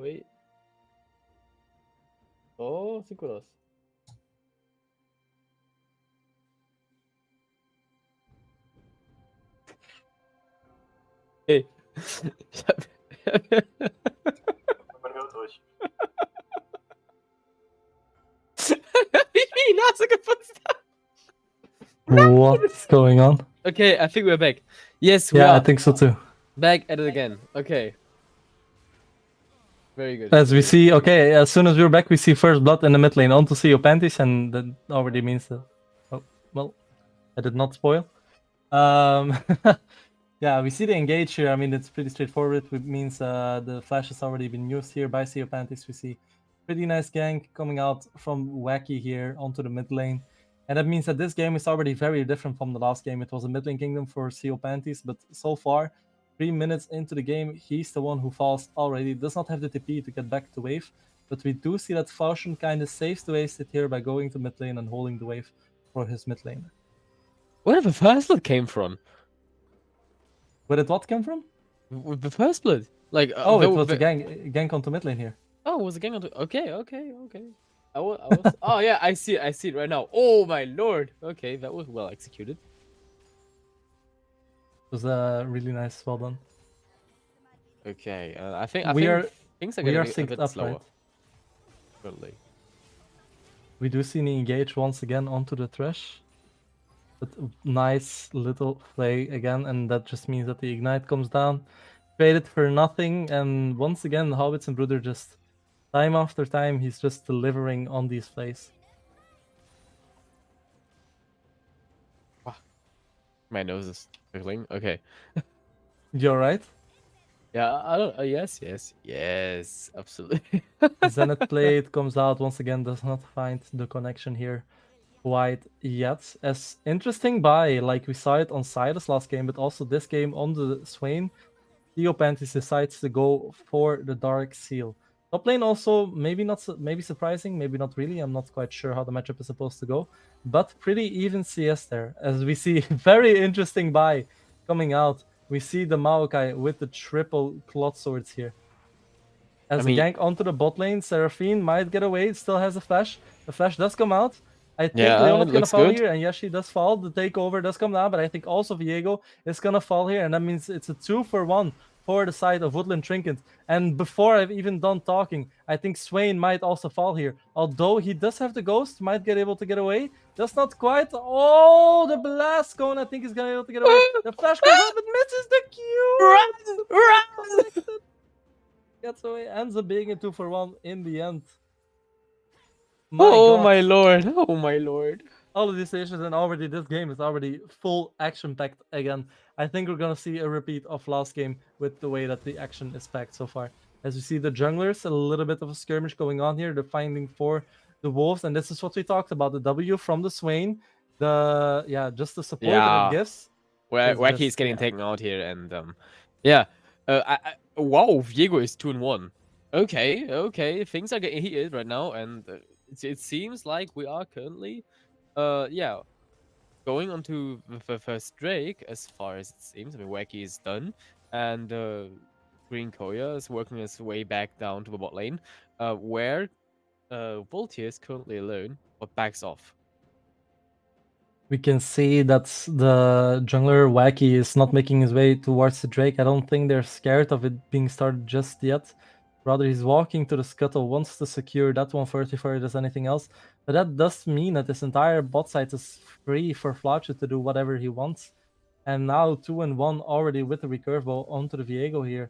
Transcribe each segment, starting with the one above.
Wait. Oh, sieht gut aus. Hey. Man hört euch. Wie die Nase geputzt hat. What's going on? Okay, I think we're back. Yes, we Yeah, are. I think so too. Back at it again. Okay. Very good. As we see, okay, as soon as we're back, we see first blood in the mid lane onto CEO Panties, and that already means that. Oh, well, I did not spoil. Yeah, we see the engage here. I mean, it's pretty straightforward. It means the flash has already been used here by CEO Panties. We see pretty nice gank coming out from Wacky here onto the mid lane. And that means that this game is already very different from the last game. It was a mid lane kingdom for CEO Panties, but so far, 3 minutes into the game, he's the one who falls already. Does not have the TP to get back to wave, but we do see that Falchion kind of saves the wasted here by going to mid lane and holding the wave for his mid lane. Where did the first blood came from? Where did what come from? The first blood? Like, Oh, it was a gank onto mid lane here. Oh, it was a gang on. Okay. I was. Oh yeah, I see it right now. Oh my lord. Okay, that was well executed. It was really nice, well done. Okay, I think things are we getting are a synced bit up, slower. right? Currently. We do see the engage once again onto the Thresh. But nice little play again, and that just means that the ignite comes down. Traded for nothing, and once again, Hobbits and Bruder just time after time, he's just delivering on these plays. My nose is tickling. Okay. You alright? Yeah, I don't. Yes, absolutely. Zenith plate comes out once again, does not find the connection here quite yet. As interesting buy, like we saw it on Silas last game, but also this game on the Swain, CEO Panties decides to go for the Dark Seal. Top lane also maybe surprising, maybe not really. I'm not quite sure how the matchup is supposed to go, but pretty even CS there. As we see, very interesting buy coming out. We see the Maokai with the triple Clot Swords here. As a gank onto the bot lane, Seraphine might get away. It still has a flash. The flash does come out. I think Leon's gonna fall here, and yes, she does fall. The takeover does come down, but I think also Viego is gonna fall here, and that means it's a 2-for-1 for the side of Woodland Trinket. And before I've even done talking, I think Swain might also fall here. Although he does have the ghost, might get able to get away. Does not quite. Oh, the blast cone, I think he's gonna be able to get away. The flash comes out, but misses the Q. Run! Gets away, ends up being a 2-for-1 in the end. Oh my lord. All of these stations, and already this game is already full action-packed again. I think we're gonna see a repeat of last game with the way that the action is packed so far. As we see the junglers, a little bit of a skirmish going on here. They're finding for the wolves, and this is what we talked about. The W from the Swain, just the support that it gives. Where Wacky's getting taken out here, and wow, Viego is 2-1. Okay, things are getting heated right now, and it seems like we are currently, going onto the first Drake as far as it seems. I mean, Wacky is done, and Green Koya is working his way back down to the bot lane, where Voltier is currently alone, but backs off. We can see that the jungler Wacky is not making his way towards the Drake. I don't think they're scared of it being started just yet. Rather, he's walking to the scuttle, wants to secure that one first before he does anything else. But that does mean that this entire bot side is free for Flautcher to do whatever he wants. And now 2-1 already with the recurve ball onto the Viego here.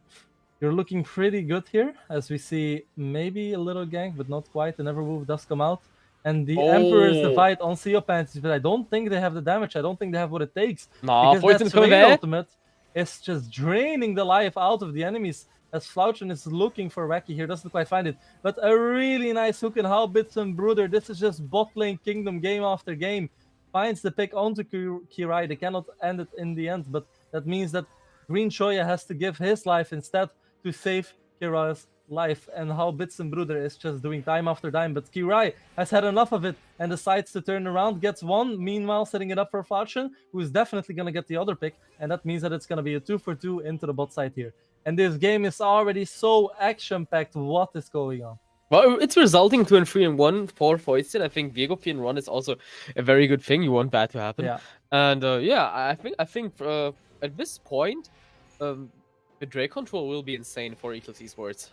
You're looking pretty good here, as we see maybe a little gank, but not quite. The Never Move does come out. And the Emperor's Divide on CEO Panties, but I don't think they have the damage. I don't think they have what it takes. No, because that Swain ultimate is just draining the life out of the enemies. As Flautchen is looking for Wacky here, doesn't quite find it. But a really nice hook and Hobbits and Bruder. This is just bot lane kingdom game after game. Finds the pick onto Kirai. They cannot end it in the end, but That means that Green Choya has to give his life instead to save Kirai's life, and how Bits and Bruder is just doing time after time. But Kirai has had enough of it and decides to turn around, gets one, meanwhile setting it up for Flachen, who is definitely going to get the other pick, and that means that it's going to be a 2-for-2 into the bot side here. And this game is already so action-packed. What is going on? Well, it's resulting to a 3-1 for Foisted. I think Viego 3-1 is also a very good thing. You want that to happen. Yeah. And yeah, I think at this point, the Drake control will be insane for ECLIPSE Esports.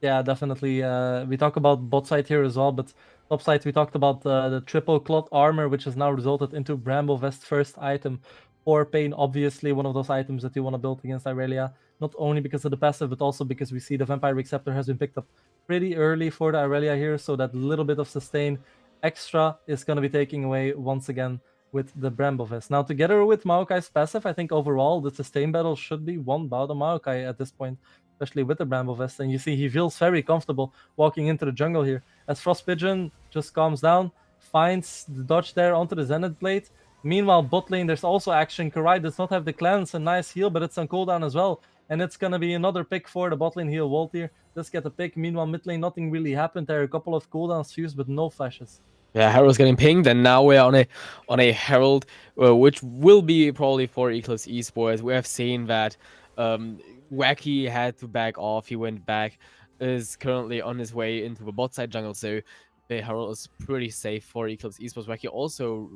Yeah, definitely. We talk about bot side here as well, but top side we talked about the triple clot armor, which has now resulted into Bramble Vest first item for Pain. Obviously, one of those items that you want to build against Irelia, not only because of the passive, but also because we see the Vampire Receptor has been picked up pretty early for the Irelia here, so that little bit of sustain extra is going to be taking away once again with the Bramble Vest. Now, together with Maokai's passive, I think overall the sustain battle should be won by the Maokai at this point, especially with the Bramble Vest. And you see he feels very comfortable walking into the jungle here, as Frost Pigeon just calms down, finds the dodge there onto the Zenith Blade. Meanwhile, bot lane, there's also action. Karai does not have the cleanse, a nice heal, but it's on cooldown as well. And it's going to be another pick for the bot lane heal. Walt here does get a pick. Meanwhile, mid lane, nothing really happened there. A couple of cooldowns fused, but no flashes. Yeah, Herald's getting pinged, and now we're on a Herald, which will be probably for ECLIPSE Esports. We have seen that Wacky had to back off. He went back, is currently on his way into the bot side jungle, so the Herald is pretty safe for ECLIPSE Esports. Wacky also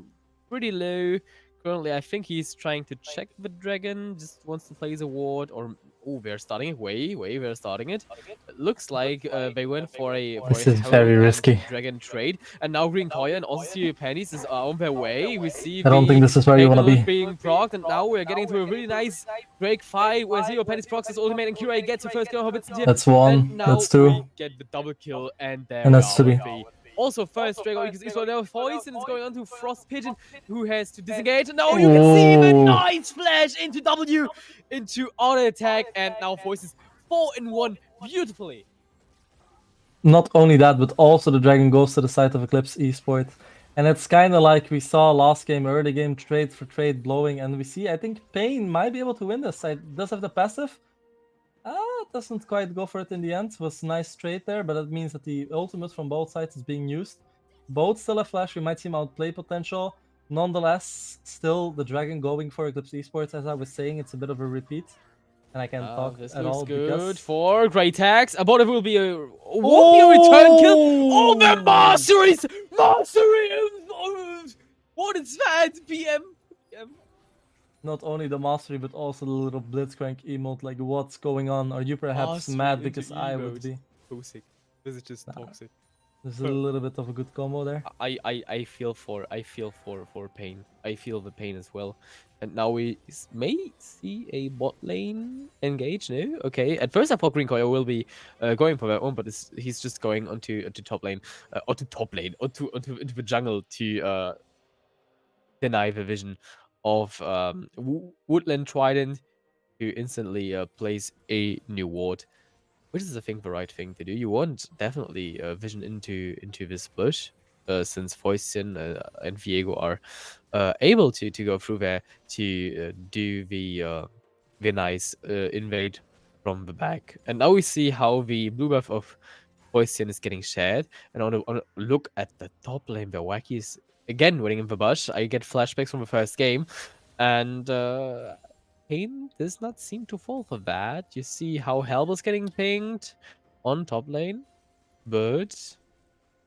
pretty low. Currently, I think he's trying to check the dragon, just wants to place a ward, or oh, they're starting it. We're starting it. It looks like they went for a This is very risky. dragon trade, and now Green Koya and also Syria Pennies is on their way. We see I don't think this is where you want to be. being procced, and now we're getting to a really nice Drake fight where Syria Pennies procs his ultimate, and Kirai gets the first kill. That's one. That's two. We get the double kill, and there And that's we are three. with the also first Drake because Israel now Foyce, and it's going on to Frost Pigeon, who has to disengage. And now you can see the nice flash into W, into auto attack, and now Foyce is 4-1 beautifully. Not only that, but also the dragon goes to the side of ECLIPSE Esports. And it's kind of like we saw last game, early game, trade for trade blowing. And we see, I think Pain might be able to win this side. Does have the passive. Doesn't quite go for it in the end. It was a nice trade there, but that means that the ultimate from both sides is being used. Both still have flash. We might see him outplay potential. Nonetheless, still the dragon going for ECLIPSE Esports. As I was saying, it's a bit of a repeat. And I can't talk this at looks all good because... for Great Tax. I thought it will be a return kill. Oh, the masteries! Mastery! What is that? PM. Not only the mastery, but also the little Blitzcrank emote. Like, what's going on? Are you perhaps mad because I would be? Toxic. This is just toxic. There's a little bit of a good combo there. I feel for Pain. I feel the pain as well. And now we may see a bot lane engage. No, okay. At first I thought Green Koya will be going for that one, but he's just going onto top lane, onto the jungle to deny the vision of Woodland Trident, who instantly plays a new ward, which is I think the right thing to do. You want definitely vision into this bush, since Foystian and Viego are able to go through there to do the nice invade from the back. And now we see how the blue buff of Foystian is getting shared. And on a look at the top lane, the Wacky is again winning in the bush. I get flashbacks from the first game, and Pain does not seem to fall for that. You see how Helb's getting pinged on top lane, but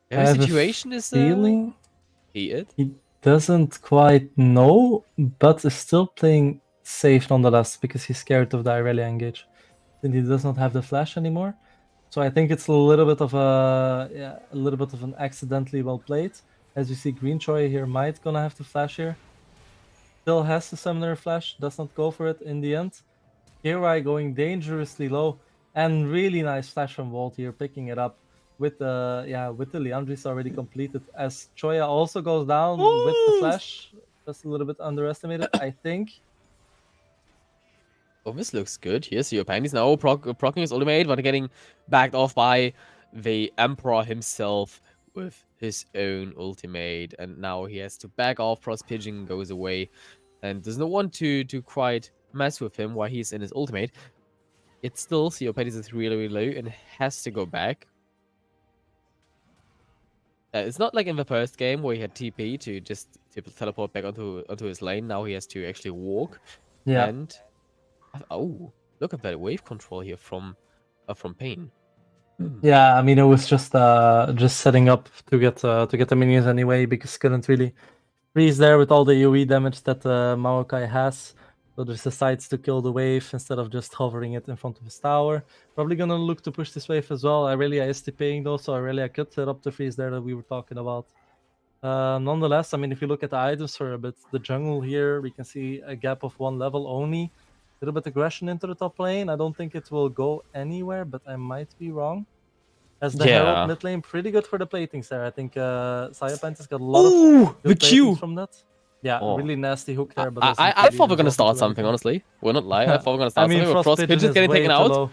the situation is feeling heated. He doesn't quite know, but is still playing safe nonetheless because he's scared of the Irelia engage, and he does not have the flash anymore. So I think it's a little bit of an accidentally well played. As you see, Green Troy here might gonna have to flash here. Still has the summoner flash, does not go for it in the end. Kirai going dangerously low, and really nice flash from Walt here, picking it up with the Leandris already completed. As Choya also goes down with the flash, just a little bit underestimated, I think. Oh, this looks good. Here's your Pandy's now proccing his ultimate, but getting backed off by the Emperor himself with his own ultimate. And now he has to back off. Frost Pigeon goes away. and does not want to quite mess with him while he's in his ultimate. It's still CO Pettis is really low and has to go back. It's not like in the first game where he had TP to just teleport back onto his lane. Now he has to actually walk. Yeah. And oh, look at that wave control here from Pain. Yeah, I mean it was just setting up to get the minions anyway, because couldn't really freeze there with all the AoE damage that Maokai has. So just decides to kill the wave instead of just hovering it in front of his tower. Probably gonna look to push this wave as well. Irelia is TPing though, so I could set up the freeze there that we were talking about. Nonetheless, I mean, if you look at the items for a bit, the jungle here, we can see a gap of 1 level only. A little bit aggression into the top lane. I don't think it will go anywhere, but I might be wrong. As the Herald mid lane, pretty good for the platings there. I think Cyapant has got a lot of good platings from that. Yeah, really nasty hook there. But I thought we were going to start something, honestly. We're not lying. I thought we were going to start something with Frost Pigeons getting taken out.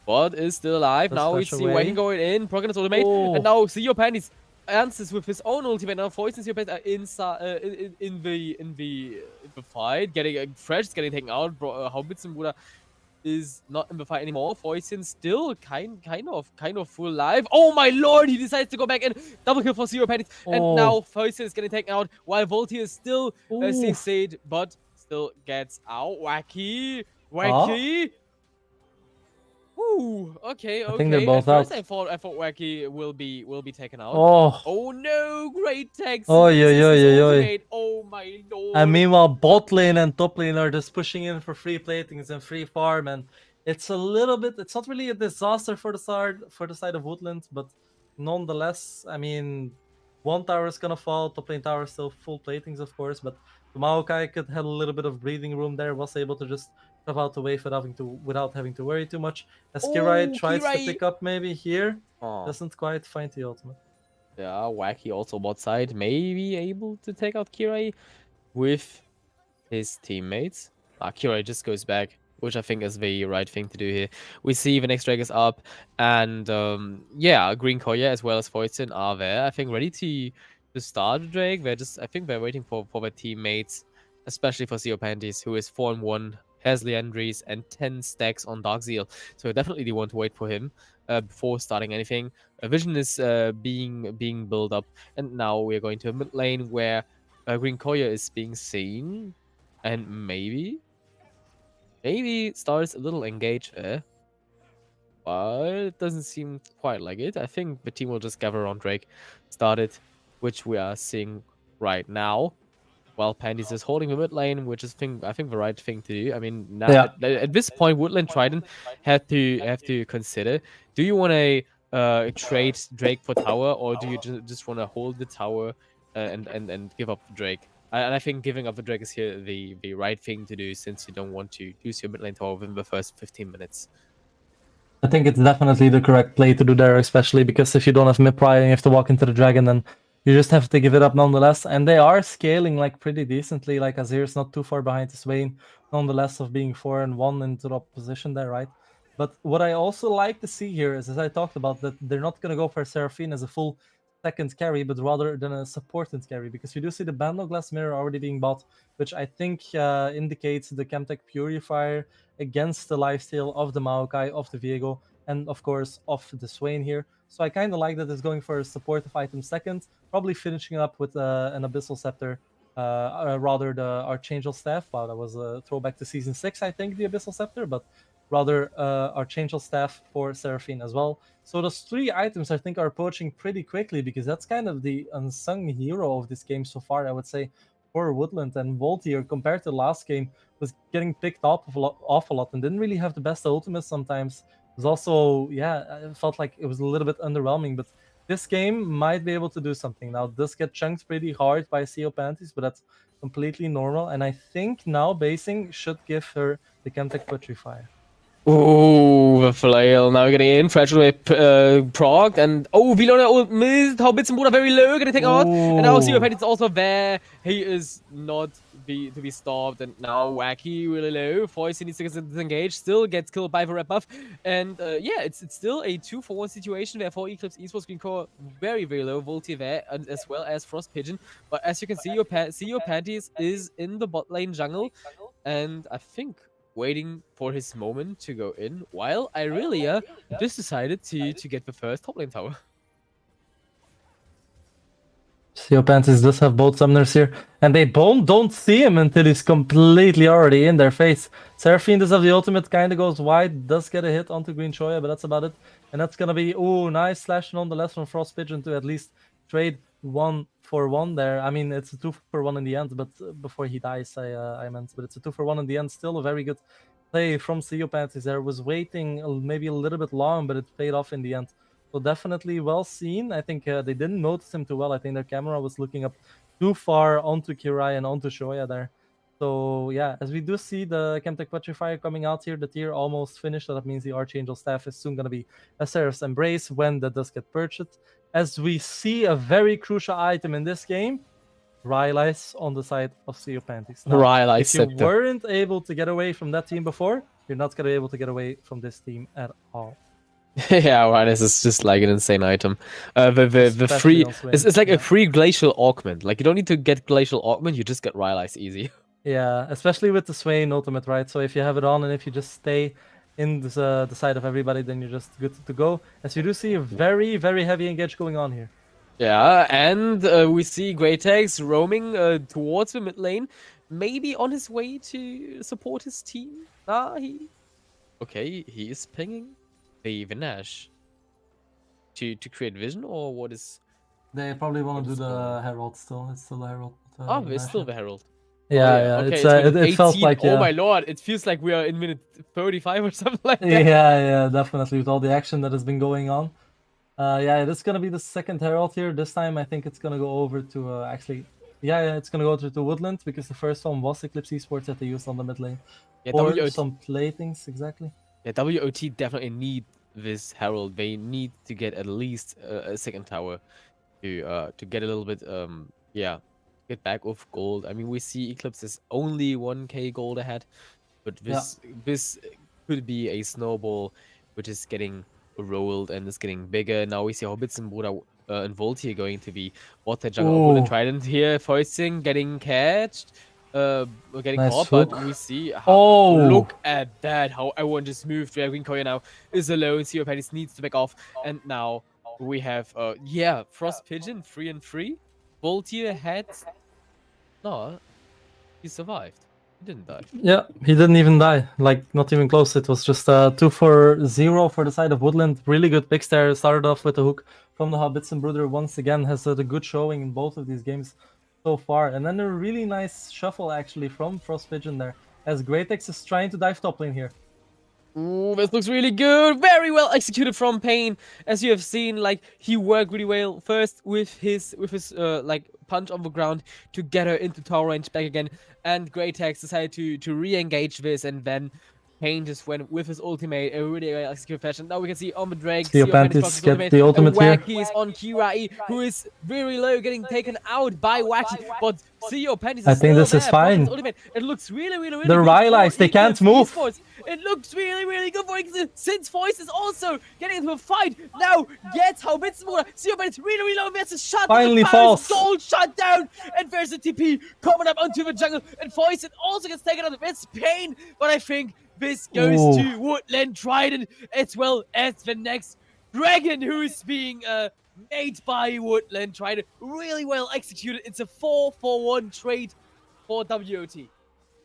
But is still alive. Now we see Wagon going in, Progen's ultimate, and now CO Panties answers with his own ultimate. Now Foyson CO Panties are inside in the fight, getting Fresh, getting taken out. Haubitzenbruder is not in the fight anymore. Foyson still kind of full life. Oh my lord, he decides to go back and double kill for CO Panties, and now Foyson is getting taken out while Volti is still CC'd, but still gets out. Wacky. Ooh, okay. I think they're both At first out. I thought Wacky will be taken out. Oh. Oh no, great text. Oh yeah. Oh my lord. And meanwhile, bot lane and top lane are just pushing in for free platings and free farm, and it's a little bit. It's not really a disaster for the side of Woodland, but nonetheless, I mean, one tower is gonna fall. Top lane tower is still full platings, of course, but Maokai could have a little bit of breathing room there. Was able to just shove out the wave without having to worry too much. As Kirai tries to pick up maybe here, doesn't quite find the ultimate. Yeah, Wacky also bot side, maybe able to take out Kirai with his teammates. Kirai just goes back, which I think is the right thing to do here. We see the next drag is up, and yeah, Green Koya as well as Foyson are there. I think ready to start the drag. I think they're waiting for their teammates, especially for CO Panties, who is 4-1, has Leandries and 10 stacks on Darkzeal. So definitely they want to wait for him before starting anything. A vision is being built up, and now we're going to a mid lane where Green Koya is being seen, and maybe starts a little engaged there, but it doesn't seem quite like it. I think the team will just gather around Drake, started, which we are seeing right now, while Panties is holding the mid lane, which is I think the right thing to do. I mean, now at this point, Woodland Trident have to consider: do you want to trade Drake for tower, or do you just want to hold the tower and give up Drake? And I think giving up the Drake is here the right thing to do, since you don't want to use your mid lane tower within the first 15 minutes. I think it's definitely the correct play to do there, especially because if you don't have mid prior and you have to walk into the dragon, then you just have to give it up nonetheless. And they are scaling like pretty decently. Like Azir's not too far behind his Swain, nonetheless, of being 4-1 into the position there, right? But what I also like to see here is, as I talked about, that they're not going to go for Seraphine as a full second carry, but rather than a supported carry, because you do see the Bandle Glass Mirror already being bought, which I think indicates the Chemtech Purifier against the lifesteal of the Maokai, of the Viego, and of course of the Swain here. So I kind of like that it's going for a supportive item second, probably finishing up with an Abyssal Scepter, rather the Archangel Staff. Wow, that was a throwback to Season 6, I think, the Abyssal Scepter, but rather Archangel Staff for Seraphine as well. So those 3 items, I think, are approaching pretty quickly, because that's kind of the unsung hero of this game so far, I would say, for Woodland. And Voltier, compared to last game, was getting picked up off a lot and didn't really have the best ultimates sometimes. It was also, yeah, it felt like it was a little bit underwhelming, but this game might be able to do something. Now, this gets chunked pretty hard by CO Panties, but that's completely normal. And I think now Basing should give her the Chemtech Purifier. Oh, the flail. Now we're getting in. Fragile with Prague. And Vilona missed. Hobbitzenbruder very low. Gonna take out. And now Siopet is also there. He is not to be stopped. And now Wacky really low. Foyce needs to get disengaged. Still gets killed by the red buff. And yeah, it's still a 2-for-1 situation there for Eclipse Esports Green Core. Very, very low. Volti there. And as well as Frost Pigeon. But as you can see, your Panties is in the bot lane jungle. And I think waiting for his moment to go in, while Irelia just decided to get the first top lane tower. Panties does have both summoners here, and they both don't see him until he's completely already in their face. Seraphine does have the ultimate, kind of goes wide, does get a hit onto Green Choya, but that's about it. And that's gonna be, nice slash nonetheless from Frost Pigeon to at least trade 1-for-1 there. I mean, it's a 2-for-1 in the end, but before he dies, I meant, but it's a 2-for-1 in the end. Still a very good play from Panties there. Was waiting maybe a little bit long, but it paid off in the end. So definitely well seen. I think they didn't notice him too well. I think their camera was looking up too far onto Kirai and onto Shoya there. So yeah, as we do see the Chemtech Petrifier coming out here, the tier almost finished. So that means the Archangel staff is soon going to be a Seraph's Embrace when that does get purchased. As we see a very crucial item in this game, Rylai's on the side of Panties. Now, if you weren't able to get away from that team before, you're not going to be able to get away from this team at all. Yeah, Rylai's is just like an insane item. The free it's like a free glacial augment. Like you don't need to get glacial augment, you just get Rylai's easy. Yeah, especially with the Swain ultimate, right? So if you have it on and if you just stay in the side of everybody, then you're just good to go. As you do see a very, very heavy engage going on here. Yeah, and we see Greytex roaming towards the mid lane, maybe on his way to support his team. He is pinging the Vinash to create vision, or what is? They probably want to do the Herald still. It's still the Herald. It's still the Herald. Yeah. Okay, it felt like. Oh my lord! It feels like we are in minute 35 or something like that. Yeah, definitely with all the action that has been going on. Yeah, this is gonna be the second Herald here. This time I think it's gonna go over to it's gonna go to Woodland because the first one was Eclipse Esports that they used on the mid lane. Yeah, or some platings exactly. Yeah, WOT definitely need this Herald. They need to get at least a second tower to get a little bit get back of gold. I mean, we see Eclipse is only 1k gold ahead, but this could be a snowball which is getting rolled and is getting bigger. Now we see Hobbitzenbruder and Volti going to be water jungle. WOODLAND TRIDENT here, foisting, getting catched. Getting caught, but we see how, look at that, how everyone just moved. Green Koya now is alone. Siopet needs to back off, and now we have Frost Pigeon 3-3. Voltier had he survived. He didn't die. Yeah, he didn't even die. Like, not even close. It was just 2-for-0 for the side of Woodland. Really good picks there. Started off with a hook from the Hobbitzenbruder. Once again, has a good showing in both of these games so far. And then a really nice shuffle, actually, from Frost Pigeon there. As Greytex is trying to dive top lane here. Ooh, this looks really good. Very well executed from Pain. As you have seen, like, he worked really well first with his like punch on the ground to get her into tower range back again. And Greytex decided to re-engage this, and then Pain just went with his ultimate, a really well executed fashion. Now we can see on the Drake, Panties get the ultimate here. Wacky is on Kirai, who is very low, getting taken out by Wacky. But Panties is I think this there. is fine. It looks really the Rylai's, they can't move. It looks really good for Eclipse, since Voice is also getting into a fight. Now gets Hobbitzenbruder. Panties really low. There's a shot. Finally falls. Gold shut down. And there's a TP coming up onto the jungle. And Voice also gets taken out of its Pain. But I think this goes to Woodland Trident, as well as the next dragon who's being made by Woodland Trident. Really well executed. It's a 4-for-1 trade for WOT.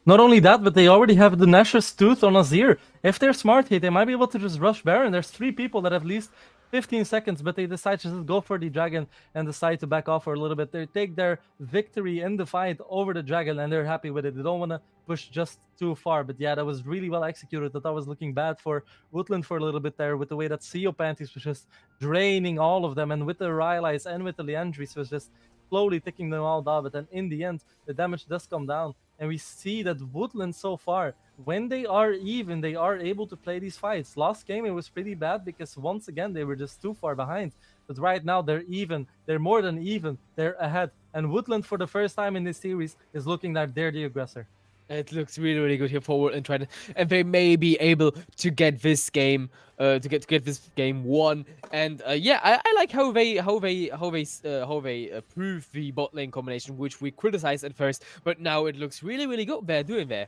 Not only that, but they already have the Nashor's Tooth on Azir. If they're smart here, they might be able to just rush Baron. There's 3 people that have at least 15 seconds, but they decide to just go for the dragon and decide to back off for a little bit. They take their victory in the fight over the dragon, and they're happy with it. They don't want to push just too far. But yeah, that was really well executed. That was looking bad for Woodland for a little bit there, with the way that Panties was just draining all of them, and with the Rylai's and with the Leandris was just slowly taking them all down. But then in the end, the damage does come down. And we see that Woodland so far, when they are even, they are able to play these fights. Last game, it was pretty bad because once again, they were just too far behind. But right now, they're even. They're more than even. They're ahead. And Woodland, for the first time in this series, is looking like they're the aggressor. It looks really, really good here for WOODLAND TRIDENT, and they may be able to get this game, to get this game won. And yeah, I like how they prove the bot lane combination, which we criticized at first, but now it looks really, really good. They're doing there.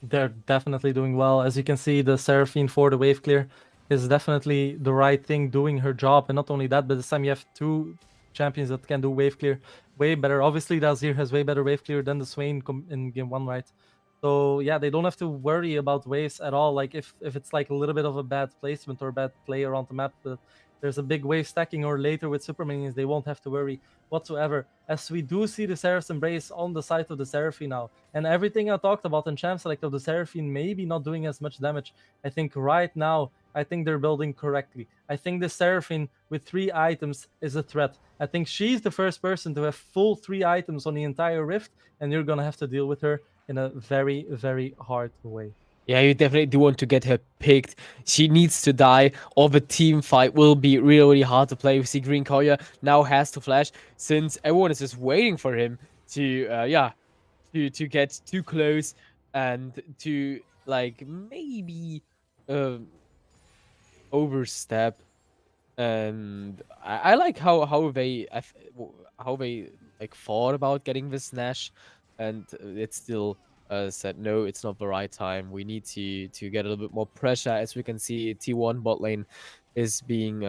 They're definitely doing well. As you can see, the Seraphine for the wave clear is definitely the right thing, doing her job. And not only that, but this time you have two champions that can do wave clear way better. Obviously, Dazir has way better wave clear than the Swain in game 1, right? So yeah, they don't have to worry about waves at all. Like if it's like a little bit of a bad placement or bad play around the map, but there's a big wave stacking, or later with super minions, they won't have to worry whatsoever. As we do see the Seraph's Embrace on the side of the Seraphine now. And everything I talked about in Champ Select of the Seraphine maybe not doing as much damage. I think right now, I think they're building correctly. I think the Seraphine with 3 items is a threat. I think she's the first person to have full 3 items on the entire Rift, and you're gonna have to deal with her in a very, very hard way. Yeah, you definitely do want to get her picked. She needs to die, or the team fight will be really, really hard to play. We see Green Koya now has to flash, since everyone is just waiting for him to, to get too close and to, like, maybe overstep. And I like how they like thought about getting this Nash, and it's still said no, it's not the right time. We need to get a little bit more pressure. As we can see, T1 bot lane is being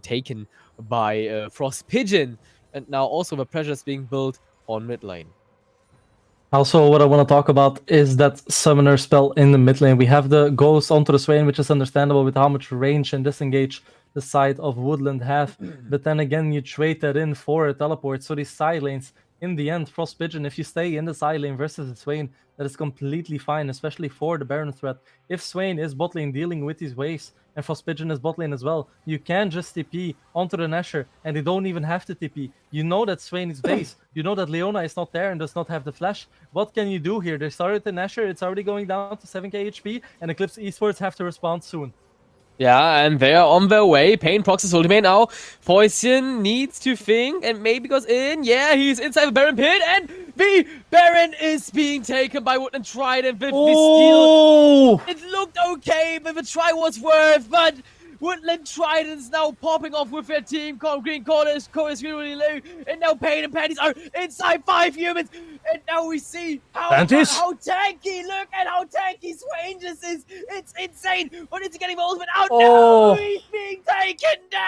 taken by Frost Pigeon, and now also the pressure is being built on mid lane. Also, what I want to talk about is that summoner spell in the mid lane. We have the Ghost onto the Swain, which is understandable with how much range and disengage the side of Woodland have. But then again, you trade that in for a teleport. So these side lanes, in the end, Frost Pigeon, if you stay in the side lane versus the Swain, that is completely fine, especially for the Baron threat. If Swain is bot lane dealing with these waves, and Frost Pigeon is bot lane as well, you can just TP onto the Nasher, and they don't even have to TP. You know that Swain is base. You know that Leona is not there and does not have the flash. What can you do here? They started the Nasher, it's already going down to 7k HP, and ECLIPSE Esports have to respond soon. Yeah, and they are on their way. Pain procs his ultimate now. Poison needs to think and maybe goes in. Yeah, he's inside the Baron pit, and the Baron is being taken by WOODLAND TRIDENT with the steal. It looked okay, but the try was worth, but WOODLAND TRIDENT is now popping off with their team. Green corner is really low, and now Pain and Panties are inside 5 humans. And now we see how tanky, look at how tanky Swain just is. It's insane. But it's getting the ultimate out now. He's being taken down.